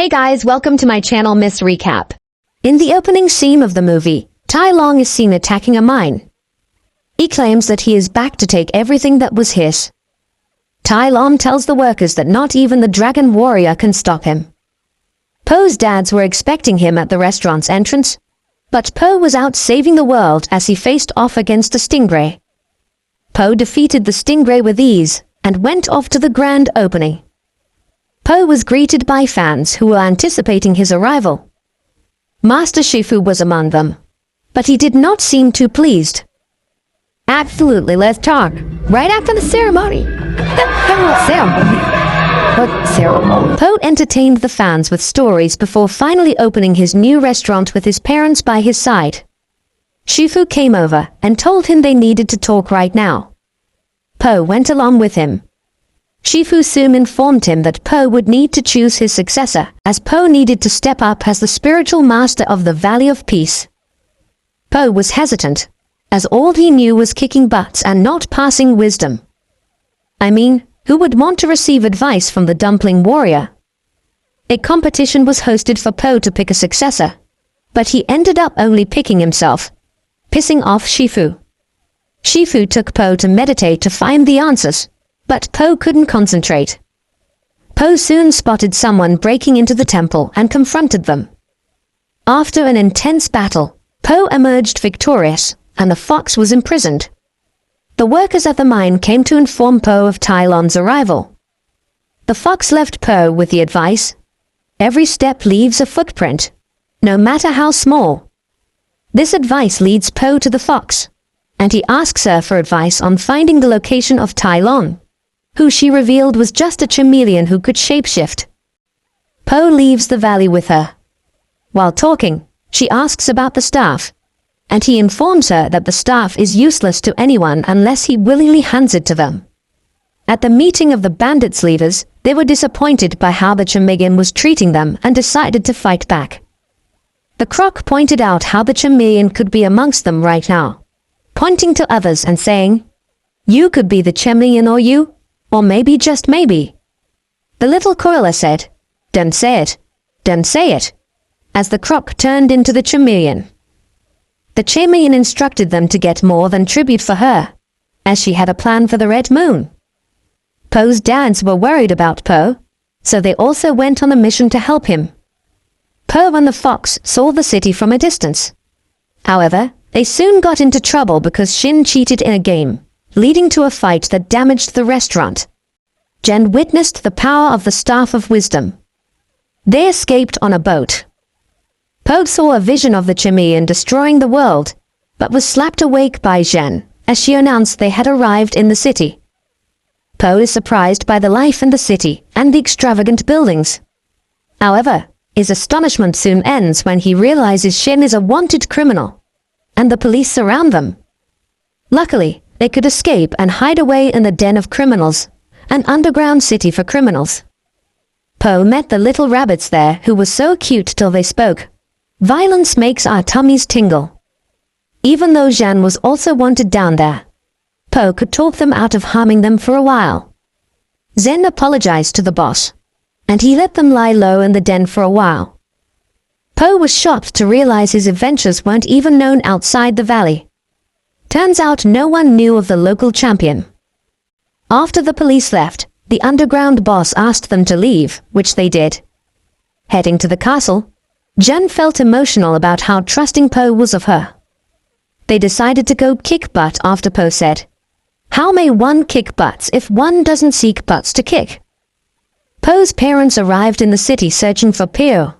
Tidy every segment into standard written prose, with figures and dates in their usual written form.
Hey guys, welcome to my channel Miss Recap. In the opening scene of the movie, Tai Long is seen attacking a mine. He claims that he is back to take everything that was his. Tai Long tells the workers that not even the Dragon Warrior can stop him. Po's dads were expecting him at the restaurant's entrance, but Po was out saving the world as he faced off against a stingray. Po defeated the stingray with ease and went off to the grand opening. Po was greeted by fans who were anticipating his arrival. Master Shifu was among them, but he did not seem too pleased. Absolutely, let's talk. Right after the ceremony. What ceremony? Po entertained the fans with stories before finally opening his new restaurant with his parents by his side. Shifu came over and told him they needed to talk right now. Po went along with him. Shifu soon informed him that Po would need to choose his successor, as Po needed to step up as the spiritual master of the Valley of Peace. Po was hesitant, as all he knew was kicking butts and not passing wisdom. I mean, who would want to receive advice from the Dumpling Warrior? A competition was hosted for Po to pick a successor, but he ended up only picking himself, pissing off Shifu. Shifu took Po to meditate to find the answers, but Po couldn't concentrate. Po soon spotted someone breaking into the temple and confronted them. After an intense battle, Po emerged victorious, and the fox was imprisoned. The workers at the mine came to inform Po of Tai Long's arrival. The fox left Po with the advice, "Every step leaves a footprint, no matter how small." This advice leads Po to the fox, and he asks her for advice on finding the location of Tai Long, who she revealed was just a chameleon who could shapeshift. Po leaves the valley with her. While talking, she asks about the staff, and he informs her that the staff is useless to anyone unless he willingly hands it to them. At the meeting of the bandits' leaders, they were disappointed by how the chameleon was treating them and decided to fight back. The croc pointed out how the chameleon could be amongst them right now, pointing to others and saying, "You could be the chameleon or maybe just maybe." The little gorilla said, "Don't say it, don't say it," as the croc turned into the chameleon. The chameleon instructed them to get more than tribute for her, as she had a plan for the Red Moon. Po's dads were worried about Po, so they also went on a mission to help him. Po and the fox saw the city from a distance. However, they soon got into trouble because Shin cheated in a game, leading to a fight that damaged the restaurant. Jen witnessed the power of the Staff of Wisdom. They escaped on a boat. Po saw a vision of the chameleon destroying the world, but was slapped awake by Jen as she announced they had arrived in the city. Po is surprised by the life in the city and the extravagant buildings. However, his astonishment soon ends when he realizes Shin is a wanted criminal, and the police surround them. Luckily, they could escape and hide away in the den of criminals, an underground city for criminals. Po met the little rabbits there who were so cute till they spoke. "Violence makes our tummies tingle." Even though Zhan was also wanted down there, Po could talk them out of harming them for a while. Zen apologized to the boss, and he let them lie low in the den for a while. Po was shocked to realize his adventures weren't even known outside the valley. Turns out no one knew of the local champion. After the police left, the underground boss asked them to leave, which they did. Heading to the castle, Jen felt emotional about how trusting Po was of her. They decided to go kick butt after Po said, "How may one kick butts if one doesn't seek butts to kick?" Po's parents arrived in the city searching for Po.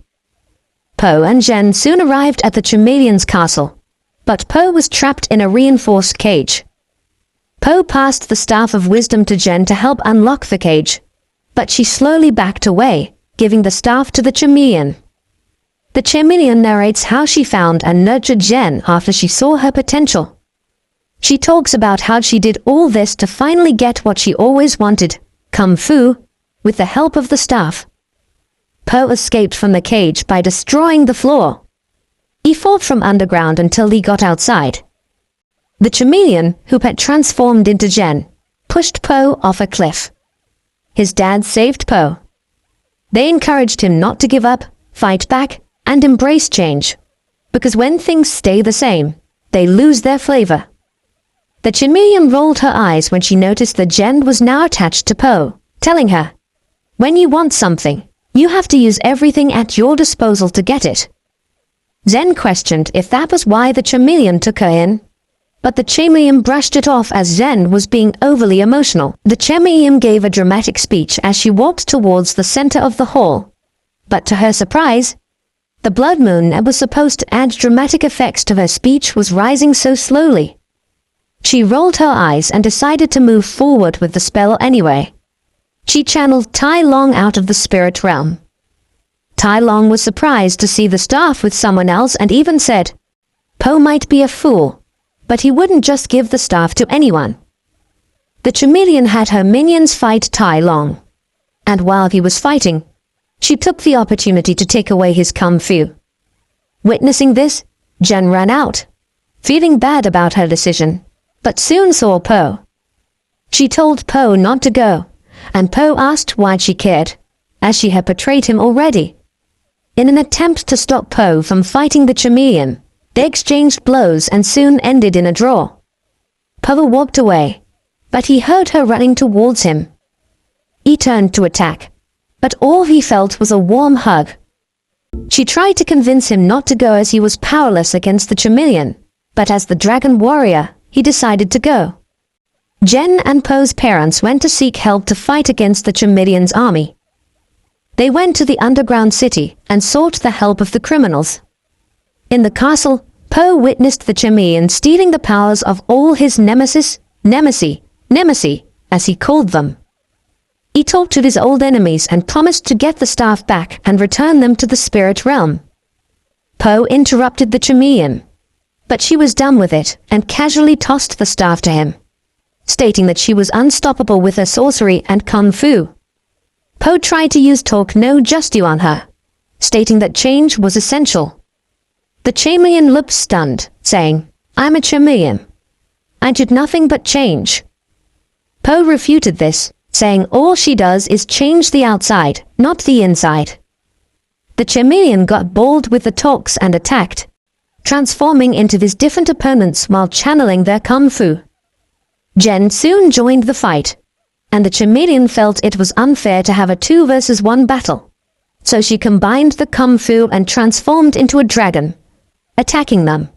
Po and Jen soon arrived at the chameleon's castle, but Po was trapped in a reinforced cage. Po passed the Staff of Wisdom to Jen to help unlock the cage, but she slowly backed away, giving the staff to the chameleon. The chameleon narrates how she found and nurtured Jen after she saw her potential. She talks about how she did all this to finally get what she always wanted, kungfu, with the help of the staff. Po escaped from the cage by destroying the floor. He fought from underground until he got outside. The chameleon, who had transformed into Jen, pushed Po off a cliff. His dad saved Po. They encouraged him not to give up, fight back, and embrace change. Because when things stay the same, they lose their flavor. The chameleon rolled her eyes when she noticed that Jen was now attached to Po, telling her, "When you want something, you have to use everything at your disposal to get it." Jen questioned if that was why the chameleon took her in, but the chameleon brushed it off as Jen was being overly emotional. The chameleon gave a dramatic speech as she walked towards the center of the hall. But to her surprise, the blood moon that was supposed to add dramatic effects to her speech was rising so slowly. She rolled her eyes and decided to move forward with the spell anyway. She channeled Tai Long out of the spirit realm. Tai Long was surprised to see the staff with someone else and even said, "Po might be a fool, but he wouldn't just give the staff to anyone." The chameleon had her minions fight Tai Long, and while he was fighting, she took the opportunity to take away his kungfu. Witnessing this, Jen ran out, feeling bad about her decision, but soon saw Po. She told Po not to go, and Po asked why she cared, as she had betrayed him already. In an attempt to stop Po from fighting the chameleon, they exchanged blows and soon ended in a draw. Po walked away, but he heard her running towards him. He turned to attack, but all he felt was a warm hug. She tried to convince him not to go as he was powerless against the chameleon, but as the dragon warrior, he decided to go. Jen and Po's parents went to seek help to fight against the chameleon's army. They went to the underground city and sought the help of the criminals. In the castle, Po witnessed the chameleon stealing the powers of all his nemesis, as he called them. He talked to his old enemies and promised to get the staff back and return them to the spirit realm. Po interrupted the chameleon, but she was done with it and casually tossed the staff to him, stating that she was unstoppable with her sorcery and kung fu. Po tried to use talk no justu on her, stating that change was essential. The chameleon looked stunned, saying, "I'm a chameleon. I did nothing but change." Po refuted this, saying all she does is change the outside, not the inside. The chameleon got bold with the talks and attacked, transforming into his different opponents while channeling their kung fu. Jen soon joined the fight, and the chameleon felt it was unfair to have a 2 versus 1 battle. So she combined the kung fu and transformed into a dragon, attacking them.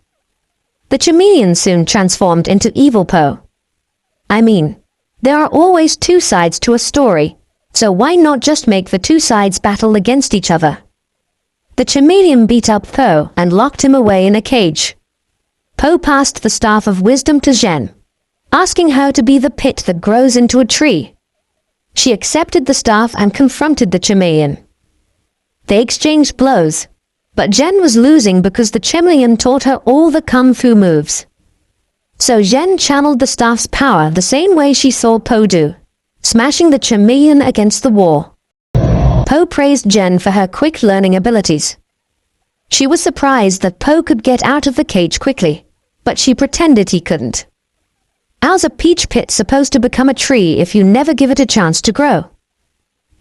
The chameleon soon transformed into evil Po. I mean, there are always 2 sides to a story, so why not just make the 2 sides battle against each other? The chameleon beat up Po and locked him away in a cage. Po passed the staff of wisdom to Jen, asking her to be the pit that grows into a tree. She accepted the staff and confronted the chameleon. They exchanged blows, but Jen was losing because the chameleon taught her all the kung fu moves. So Jen channeled the staff's power the same way she saw Po do, smashing the chameleon against the wall. Po praised Jen for her quick learning abilities. She was surprised that Po could get out of the cage quickly, but she pretended he couldn't. How's a peach pit supposed to become a tree if you never give it a chance to grow?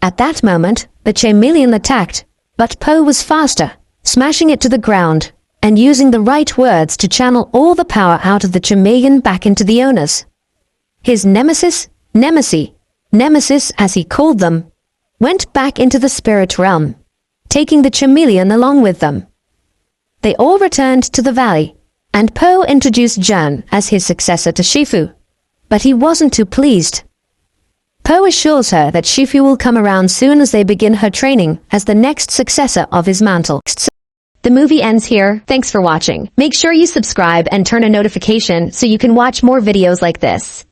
At that moment, the chameleon attacked, but Po was faster, smashing it to the ground, and using the right words to channel all the power out of the chameleon back into the owners. His nemesis as he called them, went back into the spirit realm, taking the chameleon along with them. They all returned to the valley, and Po introduced Jen as his successor to Shifu, but he wasn't too pleased. Po assures her that Shifu will come around soon as they begin her training as the next successor of his mantle. The movie ends here. Thanks for watching. Make sure you subscribe and turn on notification so you can watch more videos like this.